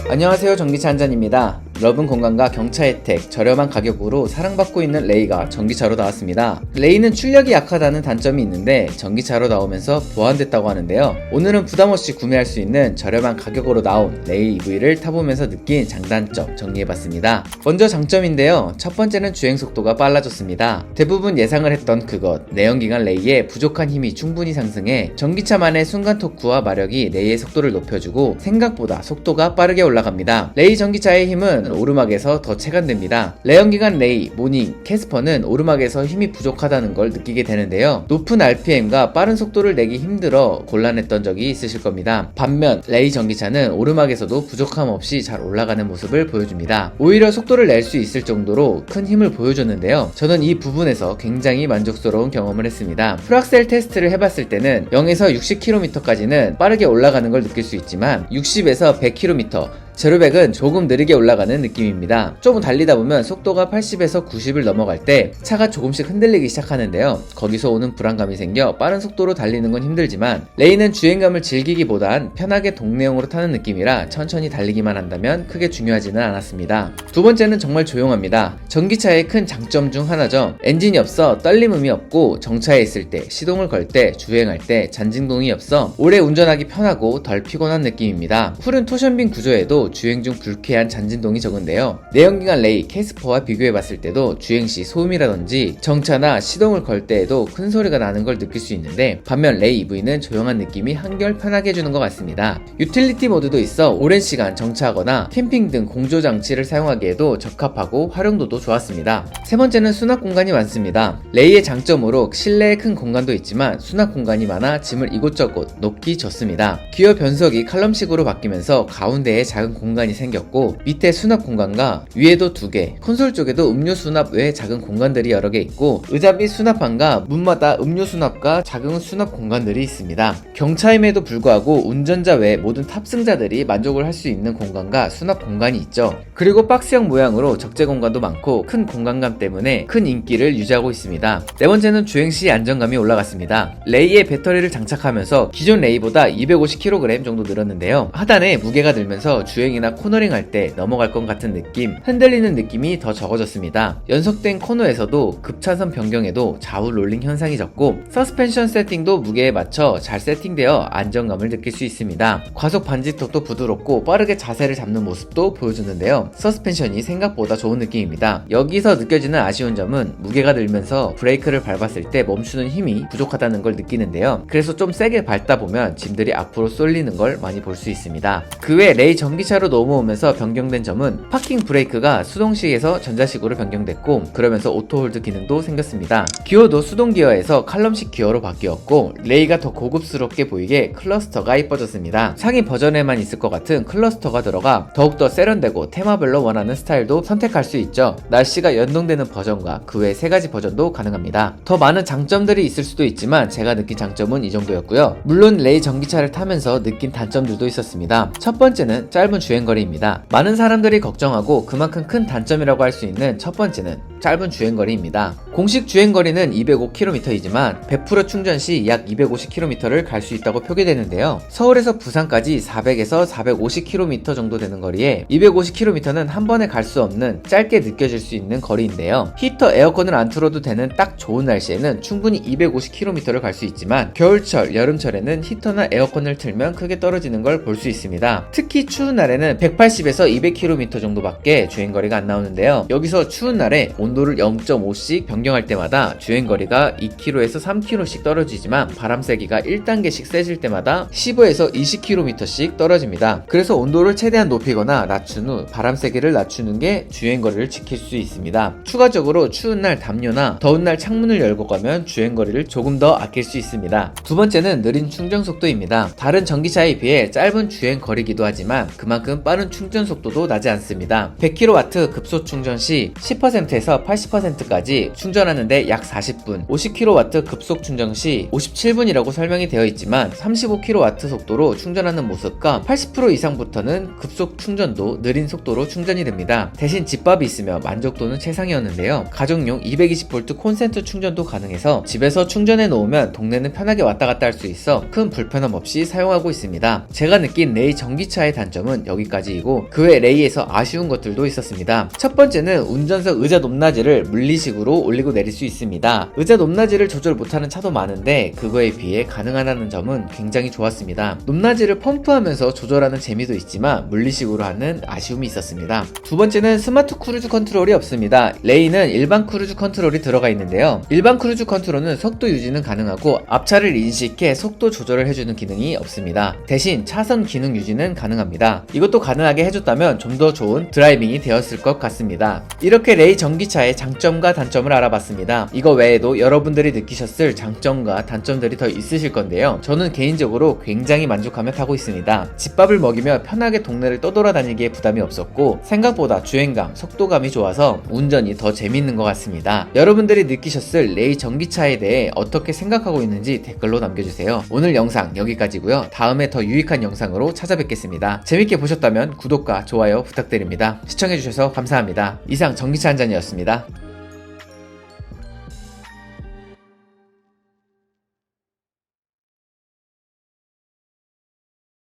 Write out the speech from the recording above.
안녕하세요, 전기차 한잔입니다. 넓은 공간과 경차 혜택, 저렴한 가격으로 사랑받고 있는 레이가 전기차로 나왔습니다. 레이는 출력이 약하다는 단점이 있는데 전기차로 나오면서 보완됐다고 하는데요. 오늘은 부담없이 구매할 수 있는 저렴한 가격으로 나온 레이 EV를 타보면서 느낀 장단점 정리해봤습니다. 먼저 장점인데요. 첫 번째는 주행 속도가 빨라졌습니다. 대부분 예상을 했던 그것, 내연기관 레이의 부족한 힘이 충분히 상승해 전기차만의 순간 토크와 마력이 레이의 속도를 높여주고 생각보다 속도가 빠르게 올라갑니다. 레이 전기차의 힘은 오르막에서 더 체감됩니다. 내연기관 레이, 모닝, 캐스퍼는 오르막에서 힘이 부족하다는 걸 느끼게 되는데요. 높은 RPM과 빠른 속도를 내기 힘들어 곤란했던 적이 있으실 겁니다. 반면 레이 전기차는 오르막에서도 부족함 없이 잘 올라가는 모습을 보여줍니다. 오히려 속도를 낼 수 있을 정도로 큰 힘을 보여줬는데요. 저는 이 부분에서 굉장히 만족스러운 경험을 했습니다. 풀악셀 테스트를 해봤을 때는 0에서 60km까지는 빠르게 올라가는 걸 느낄 수 있지만 60에서 100km, 제로백은 조금 느리게 올라가는 느낌입니다. 조금 달리다 보면 속도가 80에서 90을 넘어갈 때 차가 조금씩 흔들리기 시작하는데요. 거기서 오는 불안감이 생겨 빠른 속도로 달리는 건 힘들지만 레이는 주행감을 즐기기보단 편하게 동네용으로 타는 느낌이라 천천히 달리기만 한다면 크게 중요하지는 않았습니다. 두 번째는 정말 조용합니다. 전기차의 큰 장점 중 하나죠. 엔진이 없어 떨림음이 없고 정차에 있을 때, 시동을 걸 때, 주행할 때 잔진동이 없어 오래 운전하기 편하고 덜 피곤한 느낌입니다. 쿨은 토션빈 구조에도 주행 중 불쾌한 잔진동이 적은데요. 내연기관 레이, 캐스퍼와 비교해봤을 때도 주행시 소음이라든지 정차나 시동을 걸 때에도 큰 소리가 나는 걸 느낄 수 있는데 반면 레이 EV는 조용한 느낌이 한결 편하게 해주는 것 같습니다. 유틸리티 모드도 있어 오랜 시간 정차하거나 캠핑 등 공조장치를 사용하기에도 적합하고 활용도도 좋았습니다. 세 번째는 수납 공간이 많습니다. 레이의 장점으로 실내에 큰 공간도 있지만 수납 공간이 많아 짐을 이곳저곳 놓기 좋습니다. 기어 변속이 칼럼식으로 바뀌면서 가운데에 작은 공간이 생겼고 밑에 수납 공간과 위에도 2개, 콘솔 쪽에도 음료 수납 외에 작은 공간들이 여러 개 있고 의자 및 수납함과 문마다 음료 수납과 작은 수납 공간들이 있습니다. 경차임에도 불구하고 운전자 외 모든 탑승자들이 만족을 할 수 있는 공간과 수납 공간이 있죠. 그리고 박스형 모양으로 적재 공간도 많고 큰 공간감 때문에 큰 인기를 유지하고 있습니다. 네 번째는 주행시 안정감이 올라갔습니다. 레이에 배터리를 장착하면서 기존 레이보다 250kg 정도 늘었는데요. 하단에 무게가 들면서 주행이나 코너링 할 때 넘어갈 것 같은 느낌, 흔들리는 느낌이 더 적어졌습니다. 연속된 코너에서도 급차선 변경에도 좌우 롤링 현상이 적고 서스펜션 세팅도 무게에 맞춰 잘 세팅되어 안정감을 느낄 수 있습니다. 과속 반지턱도 부드럽고 빠르게 자세를 잡는 모습도 보여주는데요. 서스펜션이 생각보다 좋은 느낌입니다. 여기서 느껴지는 아쉬운 점은 무게가 들면서 브레이크를 밟았을 때 멈추는 힘이 부족하다는 걸 느끼는데요. 그래서 좀 세게 밟다 보면 짐들이 앞으로 쏠리는 걸 많이 볼 수 있습니다. 그 외 레이 전기차로 넘어오면서 변경된 점은 파킹 브레이크가 수동식에서 전자식으로 변경됐고 그러면서 오토홀드 기능도 생겼습니다. 기어도 수동 기어에서 칼럼식 기어로 바뀌었고 레이가 더 고급스럽게 보이게 클러스터가 이뻐졌습니다. 상위 버전에만 있을 것 같은 클러스터가 들어가 더욱더 세련되고 테마별로 원하는 스타일도 선택할 수 있죠. 날씨가 연동되는 버전과 그 외 3가지 버전도 가능합니다. 더 많은 장점들이 있을 수도 있지만 제가 느낀 장점은 이 정도였고요. 물론 레이 전기차를 타면서 느낀 단점들도 있었습니다. 첫 번째는 짧은 주행거리입니다. 많은 사람들이 걱정하고 그만큼 큰 단점이라고 할 수 있는 첫 번째는 짧은 주행거리입니다. 공식 주행거리는 205km이지만 100% 충전 시 약 250km를 갈 수 있다고 표기되는데요. 서울에서 부산까지 400에서 450km 정도 되는 거리에 250km는 한 번에 갈 수 없는 짧게 느껴질 수 있는 거리인데요. 히터, 에어컨을 안 틀어도 되는 딱 좋은 날씨에는 충분히 250km를 갈 수 있지만 겨울철, 여름철에는 히터나 에어컨을 틀면 크게 떨어지는 걸 볼 수 있습니다. 특히 추운 날에는 180에서 200km 정도밖에 주행거리가 안 나오는데요. 여기서 추운 날에 온도를 0.5씩 변경할 때마다 주행거리가 2km에서 3km씩 떨어지지만 바람 세기가 1단계씩 세질 때마다 15에서 20km씩 떨어집니다. 그래서 온도를 최대한 높이거나 낮춘 후 바람 세기를 낮추는 게 주행거리를 지킬 수 있습니다. 추가적으로 추운 날 담요나 더운 날 창문을 열고 가면 주행거리를 조금 더 아낄 수 있습니다. 두 번째는 느린 충전 속도입니다. 다른 전기차에 비해 짧은 주행거리기도 하지만 그만큼 빠른 충전 속도도 나지 않습니다. 100kW 급소 충전 시 10%에서 70%에서 80%까지 충전하는데 약 40분, 50kW 급속 충전 시 57분이라고 설명이 되어 있지만 35kW 속도로 충전하는 모습과 80% 이상부터는 급속 충전도 느린 속도로 충전이 됩니다. 대신 집밥이 있으며 만족도는 최상이었는데요. 가정용 220V 콘센트 충전도 가능해서 집에서 충전해 놓으면 동네는 편하게 왔다 갔다 할 수 있어 큰 불편함 없이 사용하고 있습니다. 제가 느낀 레이 전기차의 단점은 여기까지이고 그 외 레이에서 아쉬운 것들도 있었습니다. 첫 번째는 운전석 의자 높낮이를 물리식으로 올리고 내릴 수 있습니다. 의자 높낮이를 조절 못하는 차도 많은데 그거에 비해 가능하다는 점은 굉장히 좋았습니다. 높낮이를 펌프하면서 조절하는 재미도 있지만 물리식으로 하는 아쉬움이 있었습니다. 두 번째는 스마트 크루즈 컨트롤이 없습니다. 레이는 일반 크루즈 컨트롤이 들어가 있는데요. 일반 크루즈 컨트롤은 속도 유지는 가능하고 앞차를 인식해 속도 조절을 해주는 기능이 없습니다. 대신 차선 기능 유지는 가능합니다. 이것도 가능하게 해줬다면 좀 더 좋은 드라이빙이 되었을 것 같습니다. 이렇게 레이 전기차의 장점과 단점을 알아봤습니다. 이거 외에도 여러분들이 느끼셨을 장점과 단점들이 더 있으실 건데요. 저는 개인적으로 굉장히 만족하며 타고 있습니다. 집밥을 먹이며 편하게 동네를 떠돌아다니기에 부담이 없었고 생각보다 주행감, 속도감이 좋아서 운전이 더 재밌는 것 같습니다. 여러분들이 느끼셨을 레이 전기차에 대해 어떻게 생각하고 있는지 댓글로 남겨주세요. 오늘 영상 여기까지고요. 다음에 더 유익한 영상으로 찾아뵙겠습니다. 재밌게 보셨다면 구독과 좋아요 부탁드립니다. 시청해주셔서 감사합니다. 이상 전기차 한잔이었습니다.